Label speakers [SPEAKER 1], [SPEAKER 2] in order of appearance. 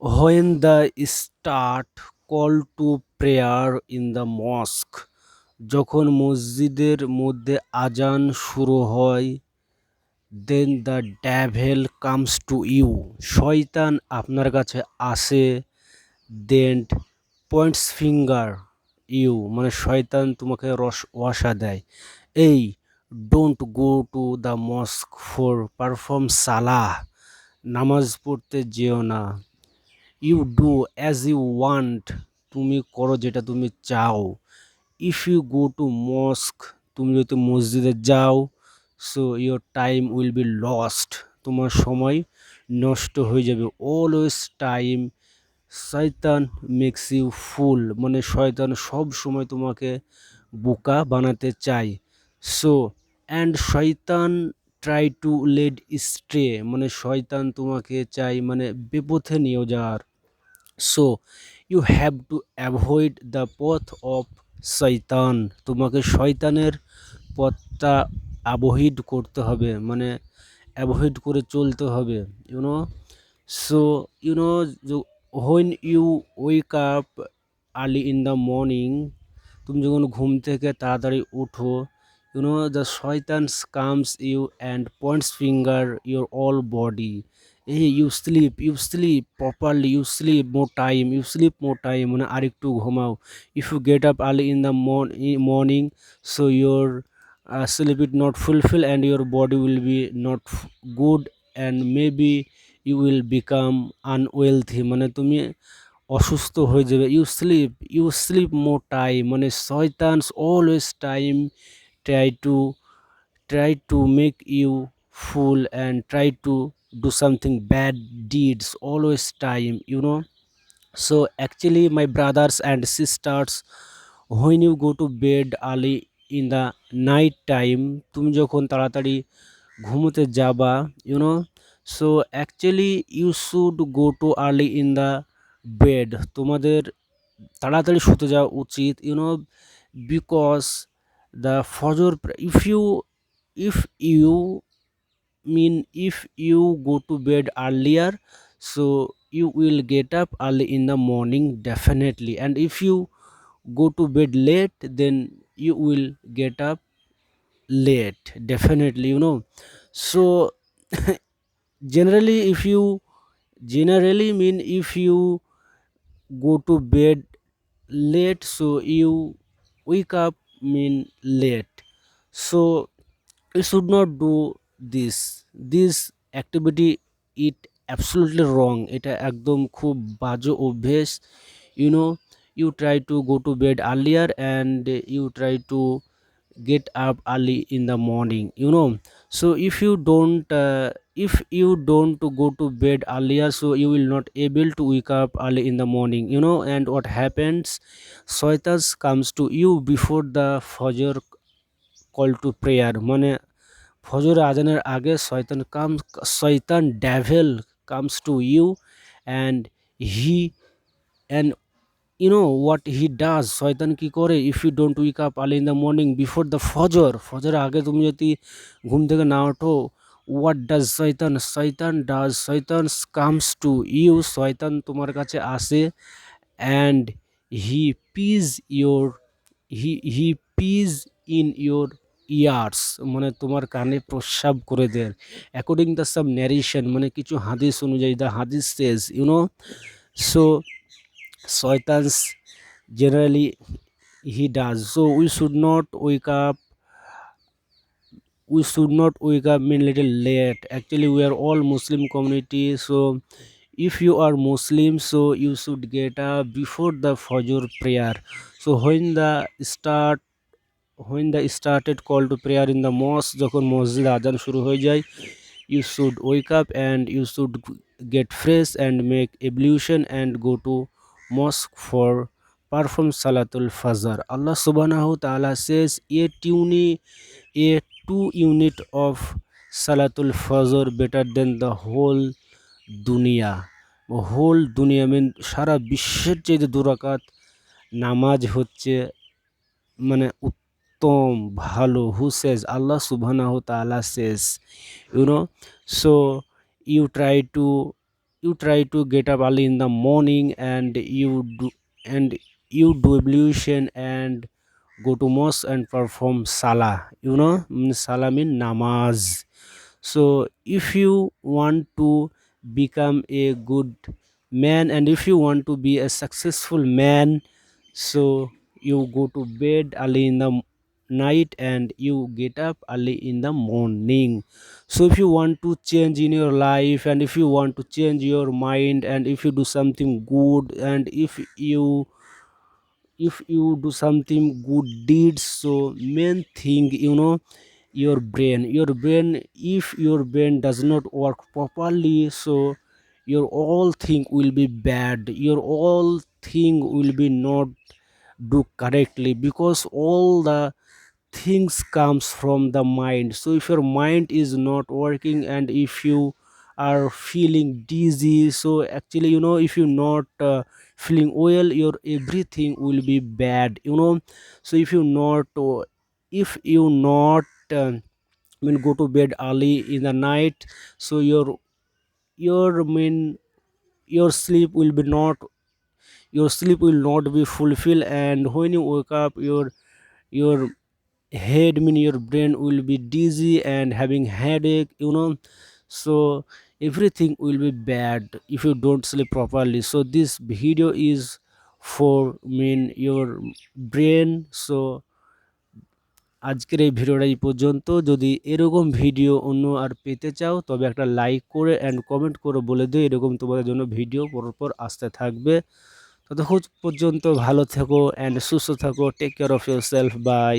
[SPEAKER 1] When the start call to prayer in the mosque, যখন মসজিদের মধ্যে আজান শুরু হয়, then the devil comes to you, শয়তান আপনার কাছে আসে, then points finger you, মানে শয়তান তোমাকে ওয়াসা দেয়, এই don't go to the mosque for perform সালাহ, নামাজ পড়তে যেও না, you do as you want, তুমি করো যেটা তুমি চাও, if you go to mosque, তুমি যদি মসজিদে যাও, so your time will be lost, তোমার সময় নষ্ট হয়ে যাবে, অলওয়েজ টাইম শয়তান মেক্স ইউ ফুল, মানে শয়তান সব সময় তোমাকে বোকা বানাতে চায়, সো অ্যান্ড শয়তান ট্রাই টু লেড স্ট্রে, মানে শয়তান তোমাকে চাই মানে বিপথে নিয়ে যাওয়ার, so you have to avoid the পথ অফ শয়তান, তোমাকে শয়তানের পথটা অ্যাভয়েড করতে হবে, মানে অ্যাভয়েড করে চলতে হবে, you know, so you know, when you wake up early in the morning, তুমি যখন ঘুম থেকে তাড়াতাড়ি উঠো, ইউনো দ্য শয়তানস comes you and points finger your all body, এই you sleep properly, you sleep more time, you sleep more time, মানে আরেকটু ঘুমাও, if you get up early in the morning, so your sleep it not fulfill and your body will be not good and maybe you will become unwealthy, মানে তুমি অসুস্থ হয়ে যাবে, you sleep more time, মানে শয়তানস always time try to try to make you fool and try to do something bad deeds always time, so actually my brothers and sisters, when you go to bed early in the night time, তুমি যখন তাড়াতাড়ি ঘুমোতে যাবা, so actually you should go to early in the bed, তোমাদের তাড়াতাড়ি শুতে যাওয়া উচিত, because the fajr if you go to bed earlier, so you will get up early in the morning definitely, and if you go to bed late, then you will get up late definitely, so generally if you go to bed late, so you wake up late, so you should not do this activity, it absolutely wrong, এটা একদম খুব বাজে অভ্যেস, you know you try to go to bed earlier and you try to get up early in the morning, so if you don't go to bed earlier, so you will not able to wake up early in the morning, and what happens, shaitan comes to you before the fajr call to prayer, মানে ফজর আজানের আগে শয়তান devil comes to you, and he and what he does, শয়তান কি করে, if you don't wake up early in the morning before the ফজরের আগে তুমি যদি ঘুম থেকে না ওঠো, হোয়াট ডাজ শয়তান কামস টু ইউ, শয়তান তোমার কাছে আসে, and he pees your he pees in your ears, মানে তোমার কানে প্রস্রাব করে দেন, অ্যাকর্ডিং দ্য সাম ন্যারেশন, মানে কিছু হাদিস অনুযায়ী, দ্য হাদিস সেজ, so শয়তানস generally he does, so we should not wake up little late, actually we are all Muslim community, so if you are Muslim, so you should get up before the fajr prayer, so when the started call to prayer in the mosque, যখন মসজিদে আজান শুরু হয়ে যায়, you should wake up and you should get fresh and make ablution and go to mosque for perform salatul fajr. Allah subhanahu wa ta'ala says a 2 unit of salatul fajr better than the whole দুনিয়া, mean সারা বিশ্বের চেয়ে 2 রাকাত নামাজ হচ্ছে মানে উত্তম ভালো, হু সেজ, আল্লাহ সুবহানাহু তাআলা সেজ, so you try to you try to get up early in the morning, and you do ablution and go to mosque and perform salah. Salah mean namaz. So if you want to become a good man, and if you want to be a successful man, so you go to bed early in the night and you get up early in the morning. So if you want to change in your life, and if you want to change your mind, and if you do something good, and if you do something good deeds, so main thing, your brain, if your brain does not work properly, so your all thing will be bad, your all thing will be not do correctly, because all the things comes from the mind. So if your mind is not working, and if you are feeling dizzy, so actually, if you're not feeling well, your everything will be bad. So if you not go to bed early in the night, so your your sleep will be not your sleep will not be fulfilled, and when you wake up, your head, your brain will be dizzy and having headache. So everything will be bad if you don't sleep properly. So this video is for your brain. So আজকের এই ভিডিওটা এই পর্যন্ত। যদি এরকম video অন্য আর পেতে চাও, তবে একটা লাইক করে অ্যান্ড কমেন্ট করে বলে দিও, এরকম তোমাদের জন্য ভিডিও পরপর আসতে থাকবে। ততক্ষণ পর্যন্ত ভালো থেকো অ্যান্ড সুস্থ থাকো। Take care of yourself. By.